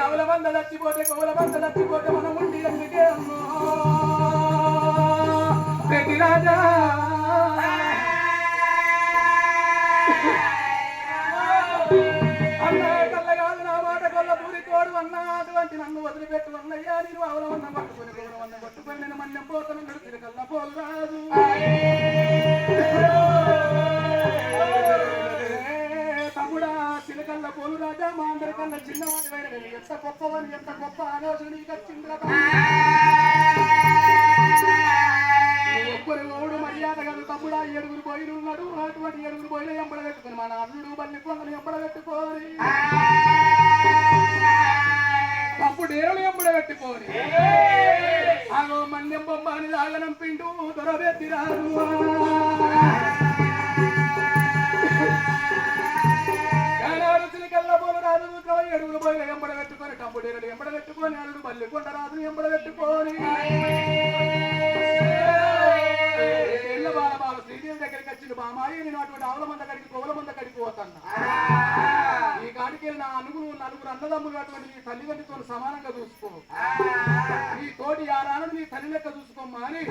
అవల మంద చచ్చిపోతే కౌల మంద చచ్చిపోతే మనం ఉండి అందుకే అమ్మో రెడ్డి రాజా అన్నయ్య కళ్ళగాదు నా మాట కొల్ల పూరి తోడు అన్న అటువంటి నన్ను వదిలిపెట్టు అన్నయ్యా నేను అవలవన్న పట్టుకుని గౌరవన్న పట్టుకొని నేను మన్యం పోతాను నడుచుని కళ్ళ పోలు రాదు తమ్ముడా చిలకల్ల పోలు రాజా మా అందరికన్నా చిన్నవాడి వైన ఎంత గొప్పవని ఎంత గొప్ప ఆలోచన నీకు వచ్చిందిరా ఒక్కరి ఓడు మర్యాద కాదు తమ్ముడా ఏడుగురు బోయిలు ఉన్నాడు అటువంటి ఏడుగురు బోయిలు ఎంబడ పెట్టుకుని మన అల్లుడు బల్లి కొంగలు ఎంబడ పెట్టుకోని తప్పుడు ఏరులు ఎంబడ పెట్టుకోని ఆగో మన్యం బొమ్మని లాగనం పిండు దొరబెత్తి రాదు చిలికల్ల పోలు రాదు ఏడుగురు బోయిలు ఎంబడ పెట్టుకొని తప్పుడు ఏరులు ఎంబడ పెట్టుకొని అల్లుడు బల్లి కొండ రాదు ఎంబడ పెట్టుకొని శ్రీదేవి దగ్గరికి వచ్చింది బామాయి నేను అటువంటి ఆవుల మంద కడికి కోవుల మంద కడికి పోతాను ఈ కాడికి నా నలుగురు అన్నదమ్ములు అటువంటి నీ తల్లిదండ్రులతో సమానంగా చూసుకో నీ తోటి యారాను నీ తల్లి లెక్క చూసుకోమ్మా అని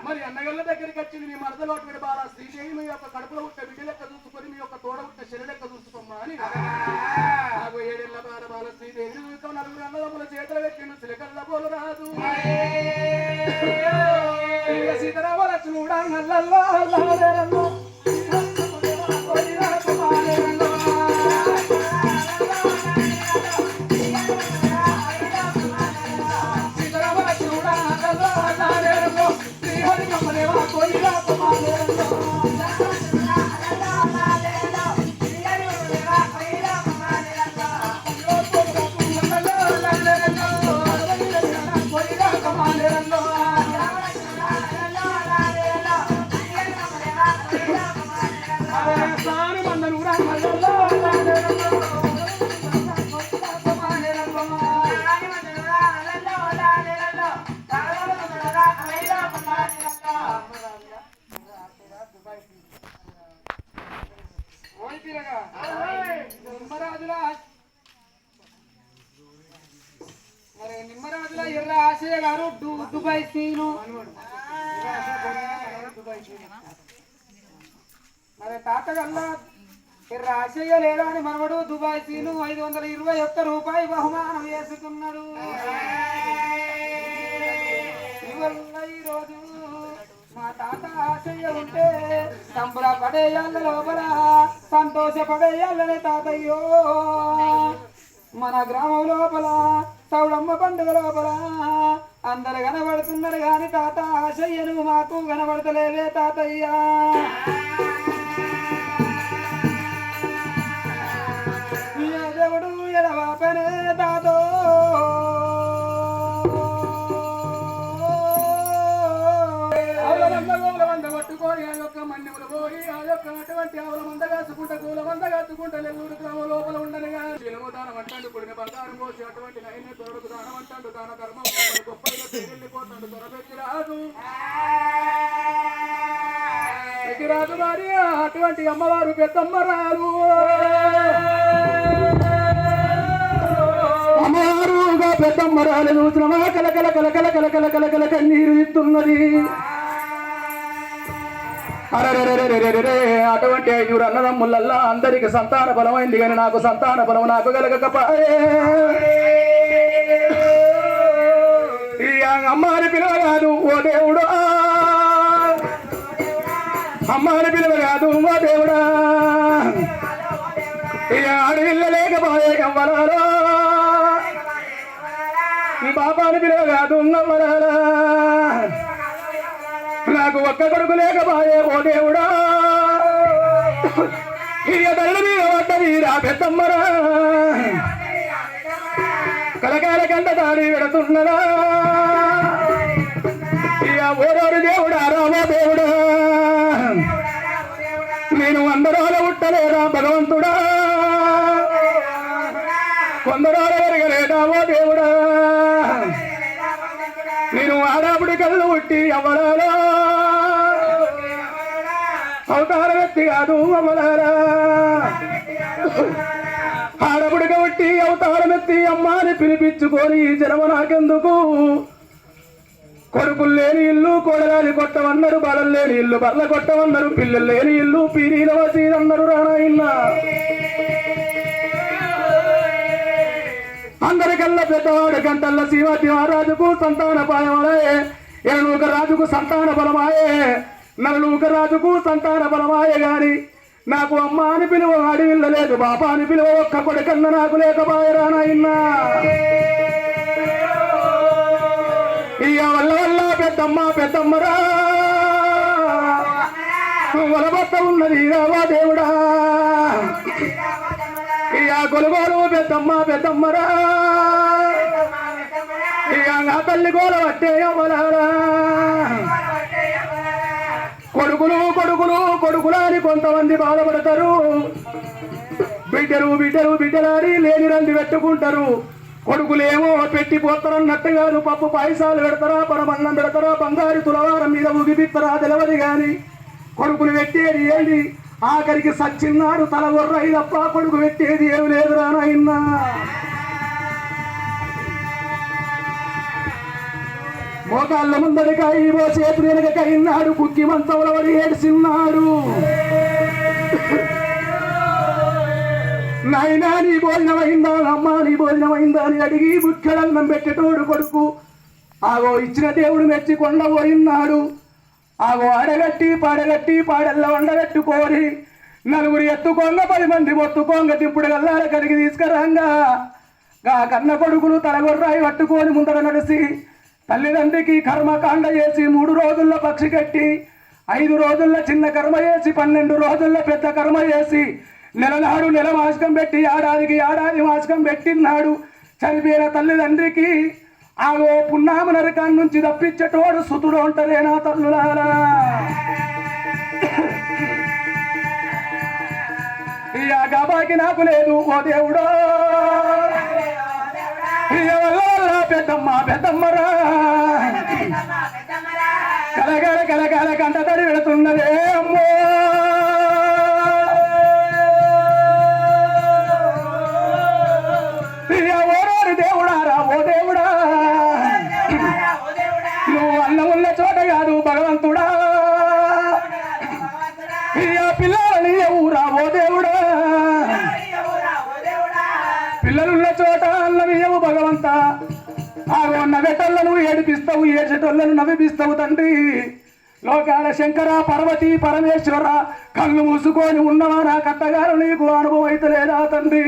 మరి అన్నగళ్ళ దగ్గరికి వచ్చింది నీ మరదలు అటువంటి బాల శ్రీదేవి మీ యొక్క కడుపులో ఉంటే బిడ్డ లెక్క చూసుకొని మీ యొక్క తోడ ఉంటే శరీర లెక్క చూసుకోమ్మా అని నాకు 7 ఏళ్ల బాల శ్రీదేవి చూసుకో నలుగురు అన్నదమ్ముల చేతులు పెట్టిండు చిలకల్ల పోలు రాదు సీతారామల చూడా నల్లల్లో అల్లాడేరల్లో సీతారామల చూడా నల్లల్లో అల్లాడేరల్లో శ్రీహరి కమ్మలేవా కోయిలా కుమారేరల్లో నిమ్మరాజుల ఎర్ర ఆశయ గారు దుబాయ్ సీను మరి తాతగల్లా ఎర్ర ఆశయ లేదా అని మనవడు దుబాయ్ సీను 521 రూపాయి బహుమానం వేసుకున్నాడు ఈరోజు మా తాత ఆశయ ఉంటే సంబర పడేయాళ్ళ లోపల సంతోషపడేయాళ్ళనే తాతయ్యో మన గ్రామం లోపల సౌడమ్మ పండుగ లోపల అందరు కనబడుతున్నారు గాని తాత ఆశయ్యను మాకు కనబడతలేవే తాతయ్య దేవుడు ఎడవాపనే తాతో పట్టుకొని ఆ యొక్క మన్యములు పోయి ఆ యొక్క అటువంటి ఆవుల మంద కాచుకుంటా కూల మంద కాచుకుంటా నెల్లూరు గ్రామం లోపల ఉండనిగా చిలుము దానం అంటాడు పుడిన బంగారం పోసి అటువంటి నైన్య తోడుకు దానం అంటాడు దాన ధర్మం గొప్పగా వెళ్ళిపోతాడు దొరబెట్టి రాదు రాదు మరి అటువంటి అమ్మవారు పెద్దమ్మ రాదు అమ్మవారుగా పెద్దమ్మ రాలు చూసినమా కలకల కలకల కలకల కలకల కన్నీరు ఇస్తున్నది అటువంటి 5 అన్నదమ్ములల్లా అందరికి సంతాన బలమైంది కానీ నాకు సంతాన బలం నాకు కలగకపోయే అమ్మాని పిలవరాదు ఓ దేవుడా అమ్మాని పిలవరాదు ఓ దేవుడా ఆడపిల్ల లేకపోయే అవ్వరారా బాబాని పిలవరాదు అవ్వరారా నాకు ఒక్క కొడుకు లేకపోయే ఓ దేవుడా ఇక తల్లి మీద పడ్డది రా పెద్దమ్మరా కలకాల కంట దాడి పెడుతున్నదా ఇక ఓరోరు దేవుడా రామో దేవుడా నేను అందరాలు ఉట్టలేదా భగవంతుడా కొందరాలు ఎరగలేదా ఓ దేవుడా నేను ఆడాపుడి కళ్ళు ఉట్టి అవ్వడాలా అవతారం ఎత్తి కాదు అమలారా ఆడబుడి కాబట్టి అవతారం ఎత్తి అమ్మాని పిలిపించుకొని జన్మ నాకెందుకు కొడుకులు లేని ఇల్లు కోడగాలి కొట్టమన్నారు బలం లేని ఇల్లు బర్ల కొట్టమన్నారు పిల్లలు లేని ఇల్లు పీరీల వసీదన్నారు రానాయన్న అందరికల్లా పెద్దవాడు గంటల్ల శ్రీమతి మహారాజుకు సంతాన పాయమాయే ఎనలూక రాజుకు సంతాన బలమాయే నలుక రాజుకు సంతాన బలమాయే గాని నాకు అమ్మ అని పిలువ అడవిల్ల లేదు బాపా అని పిలువ ఒక్క కొడుకన్న నాకు లేకపోయే రానాయన్నా ఇక వల్ల వల్ల పెద్దమ్మరా వలబట్ట ఉన్నది రావా దేవుడా ఇక గొలుగోలు పెద్దమ్మరా ఇక నా తల్లి గోల పట్టే అవ్వలారా కొడుకులని కొంతమంది బాధపడతారు బిడ్డలారి లేని రంది పెట్టుకుంటారు కొడుకులేమో పెట్టిపోతారన్నట్టు కాదు పప్పు పాయసాలు పెడతారా పరమన్నం పెడతారా బంగారు తులవారం మీద ఉగిపిస్తారా తెలవది గాని కొడుకులు పెట్టేది ఏంటి ఆఖరికి సచ్చిన్నాడు తలగొర్రయి తప్ప కొడుకు పెట్టేది ఏమి లేదురా నాయన్నా మోకాళ్ళ ముందరికాయ ఓ చేతులు వెనకైనాడు కుక్కి మంచంలో పడి ఏడ్చిన్నాడు నాయనా నీ భోజనమైందా అమ్మా నీ భోజనమైందా అని అడిగి బుక్కడన్నం పెట్టేటోడు కొడుకు ఆగో ఇచ్చిన దేవుడు మెచ్చి కొండ పోయినాడు ఆగో అడగట్టి పాడెల్ల వండగట్టుకోరి నలుగురు ఎత్తుకోంగ 10 మంది ఒత్తుకోంగ తిప్పుడు గల్లాల కడిగి తీసుకురాంగా గా కన్న కొడుకులు తలగొర్రాయి పట్టుకొని ముందర నడిసి తల్లిదండ్రికి కర్మకాండ చేసి 3 రోజుల్లో పక్షి కట్టి 5 రోజుల్లో చిన్న కర్మ చేసి 12 రోజుల్లో పెద్ద కర్మ చేసి నెలనాడు నెల మాసకం పెట్టి ఏడాది మాసకం పెట్టినాడు చనిపోయిన తల్లిదండ్రికి ఆగో పున్నామ నరకాన్ని నుంచి తప్పించేటోడు సుతుడు ఉంటారే నా తల్లులారా ఇక గబాకి నాకు లేదు ఓ దేవుడో పెద్దమ్మరా కలగల కంట తడి పెడుతున్నదే అమ్మో దేవుడారా ఓ దేవుడా నువ్వు అన్నం ఉన్న చోట కాదు భగవంతుడా పిల్లలని ఊరా ఓ దేవుడా పిల్లలున్న చోట అన్నమియవు భగవంత ఆగో నవ్వేటోళ్ళను ఏడిపిస్తావు ఏడ్చేటోళ్ళను నవ్విపిస్తావు తండ్రి లోకాల శంకర పార్వతీ పరమేశ్వర కళ్ళు మూసుకొని ఉన్నవా నా కట్టగారు నీకు అనుభవం అయితే లేదా తండ్రి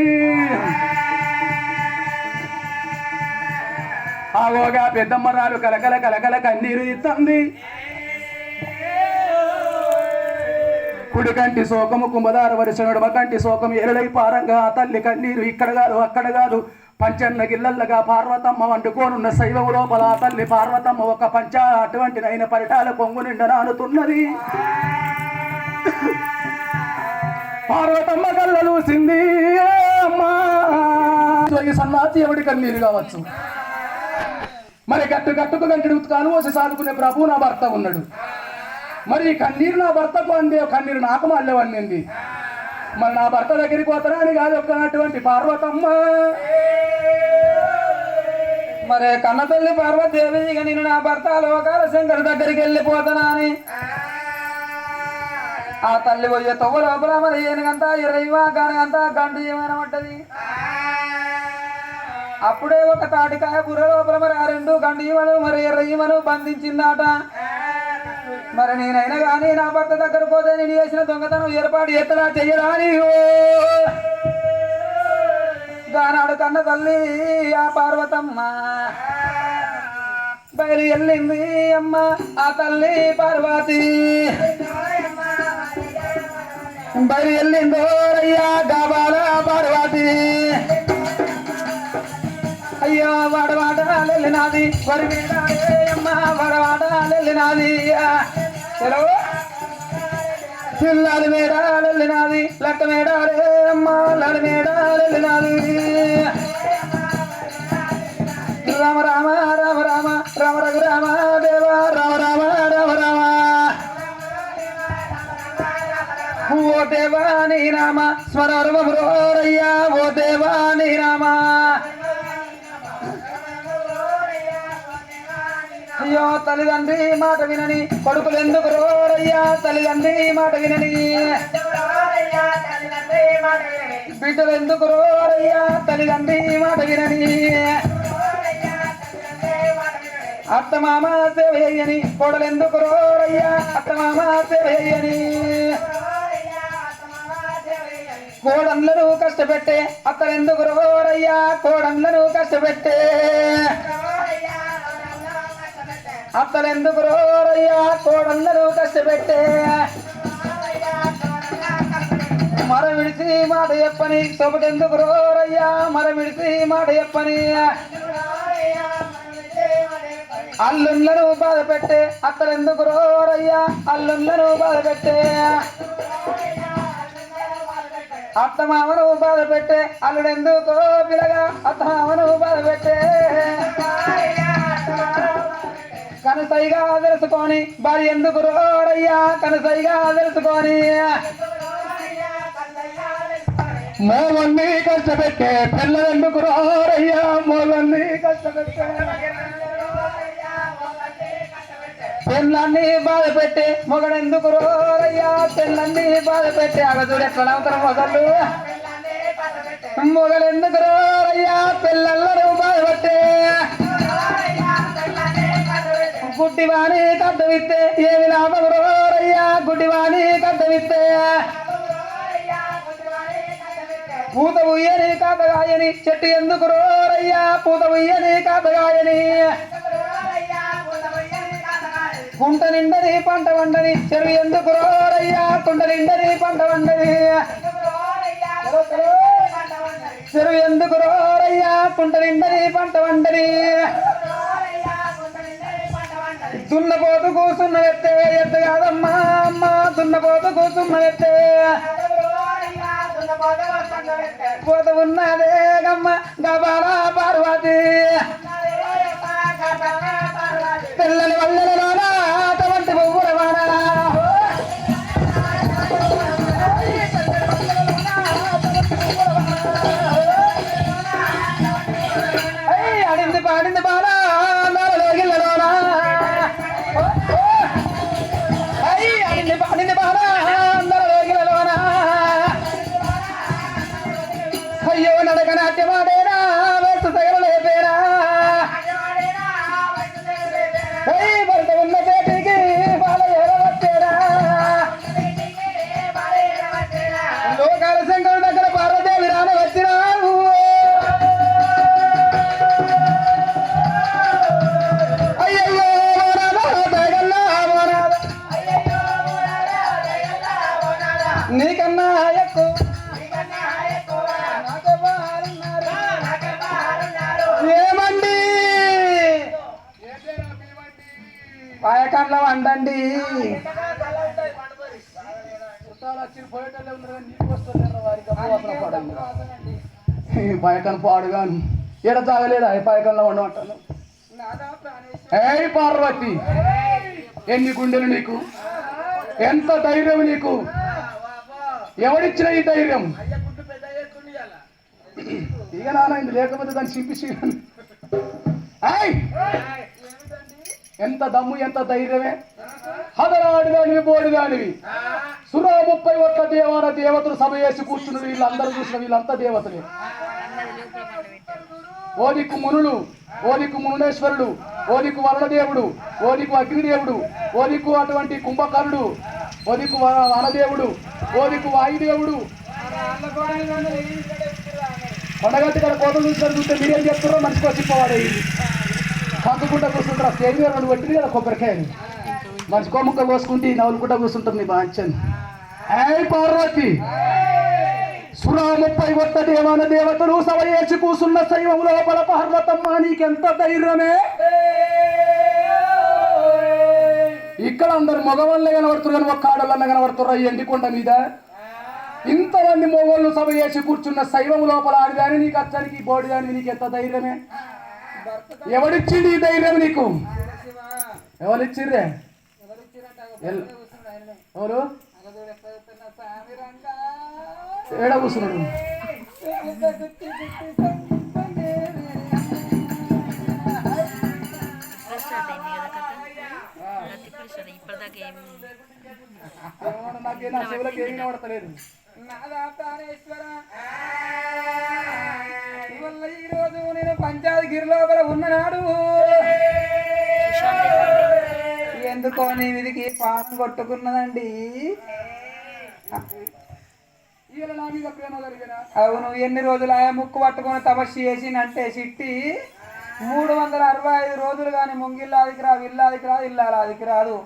ఆగోగా పెద్దమ్మరాలు కలకల కన్నీరు ఇస్తుంది కుడికంటి శోకము కుంభదార వరుసనుడు మకంటి శోకం ఎరడై పారంగా తల్లి కన్నీరు ఇక్కడ కాదు అక్కడ కాదు పంచన్న గిల్లల్లగా పార్వతమ్మ వండుకోనున్న శైవం లోపల తల్లి పార్వతమ్మ ఒక పంచ అటువంటి నైన పరిటాల పొంగు నిండా నానుతున్నది పార్వతమ్మ కళ్ళలు సింది అమ్మా సన్నాతి ఎవడి కన్నీరు కావచ్చు మరి గట్టుకు గంటడి ఉత్కాను వచ్చి సాదుకునే ప్రభు నా భర్త ఉన్నాడు మరి కన్నీరు నా భర్తకు అందే కన్నీరు నాకు మళ్ళీ వండింది మరి నా భర్త దగ్గరికి పోతారా అని కాదు ఒక్కనటువంటి పార్వతమ్మ మరి కన్న తల్లి పార్వతీదేవి ఇక నేను నా భర్త లోకాల శంకర్ దగ్గరికి వెళ్ళిపోతానా అని ఆ తల్లి పోయే తవ్వ లోపల మరి ఏనుగంతా ఎర్రయ్యవా గానగంతా గండు ఏమనమంటది అప్పుడే ఒక తాటికాయ బుర్ర లోపల మరి ఆ 2 గండియమను మరి ఎర్రయ్యమను బంధించిందాట మరి నేనైనా కానీ నా భర్త దగ్గర పోతే నేను చేసిన దొంగతనం ఏర్పాటు ఎత్తడా చెయ్యరా అని గానాడు కన్న తల్లి ఆ పార్వతమ్మ బయలు వెళ్ళింది అమ్మ ఆ తల్లి పార్వతి బయలు వెళ్ళిందో అయ్యా గాబాల పార్వతి అయ్యో వాడవాడాలెళ్ళినాది వరి అమ్మ వాడవాడాలెళ్ళినాది సెలవు పిల్లలు మేడాలెళ్ళినాది లక్క మేడాలే అమ్మ లడి మేడాలెళ్ళినాది రామ రామ రామ రామ రామ రఘు రామ దేవ రామ రామ రామ రామ ఓ దేవా నీ నామ స్మరణమయ్యా ఓ దేవా నీ నామ అయ్యో తల్లిదండ్రి మాట వినని కొడుకులు ఎందుకు రోరయ్యా తల్లిదండ్రి మాట వినని బిడ్డలు ఎందుకు రోరయ్యా తల్లిదండ్రి మాట వినని అత్తమామ సేవ చెయ్యని కోడలు ఎందుకు రోరయ్యా అత్తమామ సేవ చెయ్యని కోడళ్ళను కష్టపెట్టే అత్తలెందుకు రోరయ్యా కోడళ్ళను కష్టపెట్టే అత్తలెందుకు రోరయ్యా కోడళ్ళను కష్టపెట్టే మర విడిచి మాట చెప్పని సొబటెందుకు రోరయ్యా మర విడిచి మాట చెప్పని అల్లుళ్ళను బాధ పెట్టే అత్తలెందుకు రోరయ్యా అల్లుళ్ళను బాధ పెట్టే అత్తమామను బాధ పెట్టే అల్లుడెందుకో పిల్లగా అత్తమామను బాధ పెట్టే కనసైగా తెలుసుకొని భార్య ఎందుకు రోరయ్యా కనసైగా తెలుసుకొని మోవన్ని కష్టపెట్టే పిల్లలెందుకు రోరయ్యా మోవన్ని కష్టపెట్టే పిల్లల్ని బాధ పెట్టే మొగడెందుకు రోరయ్యా పిల్లల్ని బాధ పెట్టే అగదుడు ఎట్లా నవ్వుతారు మొగళ్ళు మొగలెందుకు రోరయ్యా పిల్లలను బాధ పెట్టే గుడ్డివాణి కడ్డవిత్తే ఏమి లాభం రోరయ్యా గుడ్డివాణి కడ్డవిత్తే పూత ఉయ్యని కాపగాయని చెట్టు ఎందుకు రోరయ్యా పూత ఉయ్యని కాపగాయని గుంట నిండని పంట వండని చెరువు ఎందుకు రోరయ్యా కుంట నిండని పంట వండని చెరువు ఎందుకు రోరయ్యా కుంట నిండని పంట వండని దున్నపోతు కూసున్న వెత్తే ఎత్తు కాదమ్మా అమ్మ దున్నపోతు కూసున్న వెత్తే పోత ఉన్నదే గమ్మ గబాల పార్వతి పిల్లల వల్లెలలోనా అటువంటి పువ్వులవానా అడింది పాడింది బాలా గిల్లలోనా అడింది పాడింది బాలా గిల్లలోనా అయ్యో నడక నాట్యమాడేనా వేసు తగలలేపేనా భర్త ఉన్న పేటికి బాల వచ్చేనా లోకాల శంకరు దగ్గర పార్వదేవి రాని వచ్చినావు అయ్యయ్యో నీకన్నా ఎక్కువ ఏమండి పాయకండ్ల వండండి పాయకం పాడుగాను ఎడ తాగలేదా పాయకంలో వండమంటాను ఏ పార్వతి ఎన్ని గుండెలు నీకు ఎంత ధైర్యం నీకు ఎవరిచ్చిన ఈ ధైర్యం ఇక నాన్న లేకపోతే దాన్ని చింపిసి ఎంత దమ్ము ఎంత ధైర్యమే హదరాడు దానివి బోడు దానివి సురా 30 కోట్ల దేవతలు సభ చేసి కూర్చున్నారు వీళ్ళందరూ చూసిన వీళ్ళంతా దేవతలే ఓ దిక్కు మునులు ఓ దిక్కు మునునేశ్వరుడు ఓ దిక్కు వరుణదేవుడు ఓ దిక్కు అగ్నిదేవుడు ఓ దిక్కు అటువంటి కుంభకర్ణుడు ఓ దిక్కు వనదేవుడు ఓ దిక్కు వాయుదేవుడు కొండగట్టి ఇక్కడ కోతలు చూస్తే మీరేం చెప్తారో మనిషికి వచ్చిపోవాడే కందుకుంటా కూర్చుంటారు స్టేజ్ మీద 2 కొట్టింది కదా కొబ్బరికాయలు మనిషి కొమ్ముక్క కోసుకుంటే నవ్వులుకుంటా కూర్చుంటాం నీ బాంచని ఏ పార్వతి సురా 30 కోట్ల దేవతలు సభ చేసి కూసున్న శైవం లోపల పార్వతమ్మ నీకెంత ధైర్యమే ఇక్కడ అందరు మగవాళ్ళే కనబడుతున్నారు కానీ ఒక్క ఆడవాళ్ళ కనబడుతున్నారు ఎండికొండ మీద ఇంతమంది మొగోళ్ళు సభ చేసి కూర్చున్న శైవం లోపల ఆడిదాని నీకు అచ్చనికి బోడిదాని నీకు ఎంత ధైర్యమే ఎవరిచ్చింది ఈ ధైర్యం నీకు ఎవరిచ్చిర్రే ఎవరు ఏడ కూర్చున్నాడు నాకు నా చెవులకు ఏమీ వినబడతలేదు. ఈ రోజు నేను పంచాయతగిరి లోపల ఉన్ననాడు ఎందుకో నీ మీదికి పానం కొట్టుకున్నదండి. అవును, ఎన్ని రోజులు ఆయా ముక్కు పట్టుకొని తపస్సు చేసినంటే చిట్టి 365 రోజులు కానీ ముంగిల్లాదికి రాదు, ఇల్లాదికి రాదు, ఇల్లాదికి రాదు.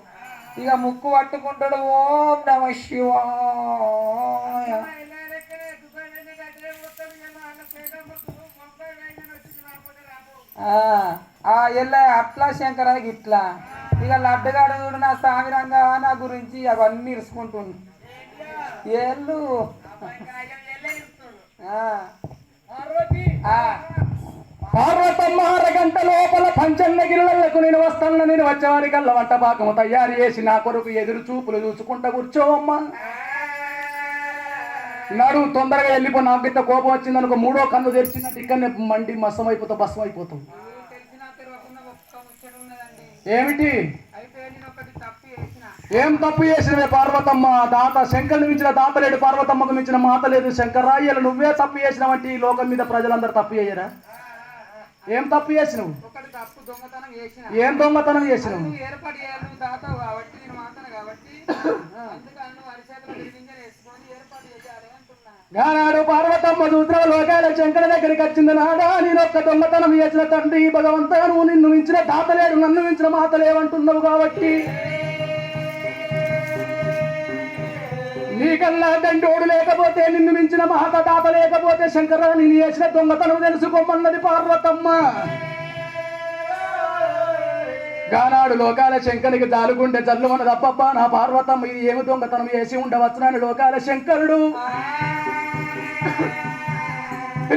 ఇక ముక్కు పట్టుకుంటాడు ఓం నమ శివాయ. ఎల్ల అట్లా శంకరాకి ఇట్లా. ఇక లడ్డుగాడు చూడు నా సామిరంగా నా గురించి అవన్నీ ఇరుసుకుంటుండు. ఏళ్ళు పార్వతమ్మ అరగంట లోపల పంచన్నగిరులకు నేను వస్తాను. నేను వచ్చేవారి కల్లా వంట పాకము తయారు చేసి నా కొరకు ఎదురు చూపులు చూసుకుంటా కూర్చోవమ్మా. నాడు తొందరగా వెళ్ళిపో. నాకు ఇంత కోపం వచ్చిందనుకో, 3వ కన్ను తెరిచినట్టు ఇక్కడనే మండి మసం అయిపోతావు, భస్మం అయిపోతావు. ఏమిటి? ఏం తప్పు చేసినవే పార్వతమ్మ? దాత శంకర్ని మించిన దాత లేడు, పార్వతమ్మకు మించిన మాత లేదు. శంకరాయ్యలు నువ్వే తప్పు చేసినవంటే ఈ లోకం మీద ప్రజలందరూ తప్పు చేయరా? ఏం తప్పు చేసినావు? ఏం దొంగతనం చేసినావు? గానాడు పార్వతమ్మ సూత్ర లోకాల శంకర దగ్గరికి వచ్చింది. నాడా నేనొక్క దొంగతనం చేసిన తండ్రి భగవంతా, నువ్వు నిన్ను మించిన దాత లేడు, నన్ను మించిన మాత లేవంటున్నావు కాబట్టి నీకల్లా దండోడు లేకపోతే, నిన్ను మించిన మాత దాత లేకపోతే శంకర నేను చేసిన దొంగతనం తెలుసుకోమన్నది పార్వతమ్మ. గానాడు లోకాల శంకరునికి జాలుగుండె జల్లుమన్న తప్పప్ప నా పార్వతమ్మ ఇది ఏమి దొంగతనం చేసి ఉండవచ్చునని లోకాల శంకరుడు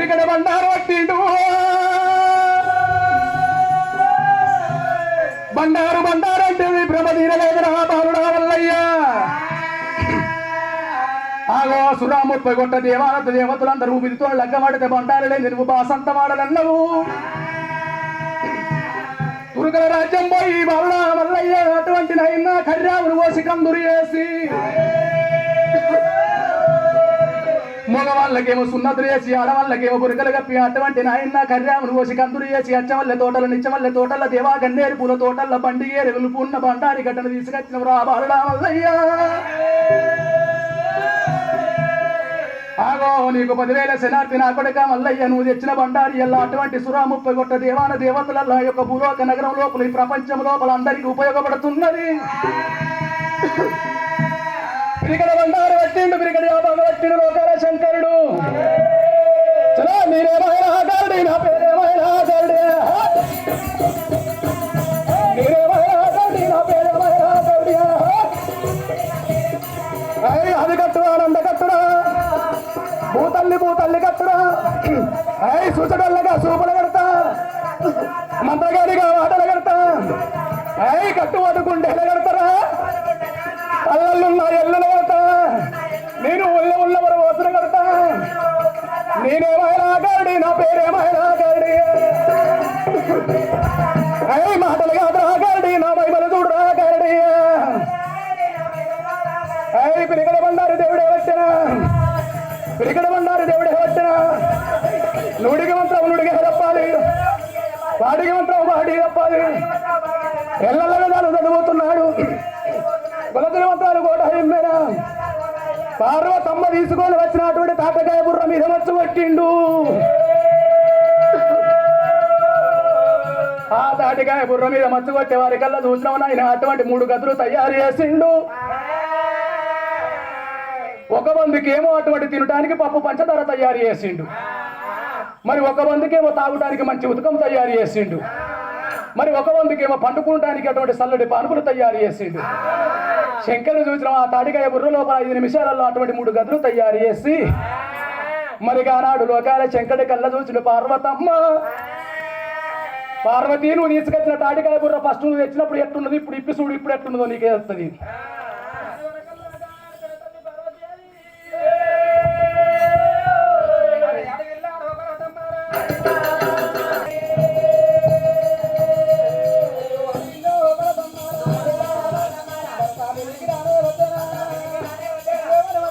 ఇక్కడ బండారు పట్టిండు. బండారు బండారు అంటే భ్రమ తీరలేదురా బాలుడా వల్లయ్యా. ఆగో సురా 30 కొట్ట దేవతలందరూ ఊపిరితో లగ్గమాడితే బండారులే నువ్వు బాసంత వాడలన్నవు. తురుకల రాజ్యం పోయి బాలుడా వల్లయ్య అటువంటి నైనా కర్యామును పోసి కందురు వేసి మగవాళ్ళకేమో సున్నతులు వేసి ఆడవాళ్ళకేమో గురికలు కప్పి అటువంటి నాయన్న కర్యామును పోసి కందురు వేసి అచ్చమల్లె తోటల నిచ్చమల్లె తోటల దేవా గన్నేరు పూల తోటల బండిగేరు వెలుపున్న బండారి గట్టను తీసుకొచ్చిన రా బాలుడా వల్లయ్య. ఆగో నీకు 10,000 శనార్థి నా కొడుక మల్లయ్య, నువ్వు తెచ్చిన బండారి ఎల్లా అటువంటి సురా 30 కొట్ట దేవతల యొక్క భూలోక నగరం లోపల ఈ ప్రపంచం లోపల అందరికీ ఉపయోగపడుతున్నది. పిరికడ బండారు పట్టిండు, పిరికడి పట్టిండు లోకాల శంకరుడు. చలో మీరేమైనా గాడి నా పేరేమైనా గాడి, మీరేమైనా గాడి నా పేరేమైనా గాడి. అది కట్టురా నంద కట్టురా, భూతల్లి కట్టురా, అయి సూచడల్లగా సూపులు కడతా, మంత్రగాడిగా వాటలు కడతా, అయి కట్టు పట్టుకుంటే కడతారా, అల్లలున్న ఎల్లులు కడతా, నేను ఉల్ల వర ఓసలు కడతా. నేనేమైనా గాడి నా పేరేమైనా గాడి, అయి మాటలు కాదురా గాడి నా బైబలు చూడరా గాడి. అయి పిరికడ బండారు దేవుడే వచ్చినా, పిరికడ బండారు దేవుడే వచ్చినా. నుడికి మంత్రం నుడికి చెప్పాలి, వాడికి మంత్రం వాడికి చెప్పాలి. ఎల్లల్లో చదువుతున్నాడు, కులతుల మంత్రాలు కూడా అయిపోయినా. పార్వతమ్మ తీసుకొని వచ్చినటువంటి తాటకాయ బుర్ర మీద వచ్చి పట్టిండు. ఆ తాటికాయ బుర్ర మీద మచ్చు కొట్టే వారి కల్లా చూసినావు నాయన అటువంటి 3 గదులు తయారు చేసిండు. ఒక బందుకేమో అటువంటి తినటానికి పప్పు పంచదార తయారు చేసిండు, మరి ఒక బందుకేమో తాగటానికి మంచి ఉతకం తయారు చేసిండు, మరి ఒక బందుకేమో పండుకుంటానికి అటువంటి చల్లటి పానుపులు తయారు చేసిండు. శంకరుడు చూసిన ఆ తాటికాయ బుర్ర లోపల 5 నిమిషాలలో అటువంటి 3 గదులు తయారు చేసి మరి ఆనాడు లోకాల శంకరుడి కళ్ళ చూసిన పార్వతమ్మ, పార్వతీ నువ్వు తీసుకొచ్చిన తాటికాయ బుర్ర ఫస్ట్ నువ్వు తెచ్చినప్పుడు ఎట్టున్నది, ఇప్పుడు ఇప్పి చూడు ఇప్పుడు ఎట్టున్నదో నీకే వస్తుంది.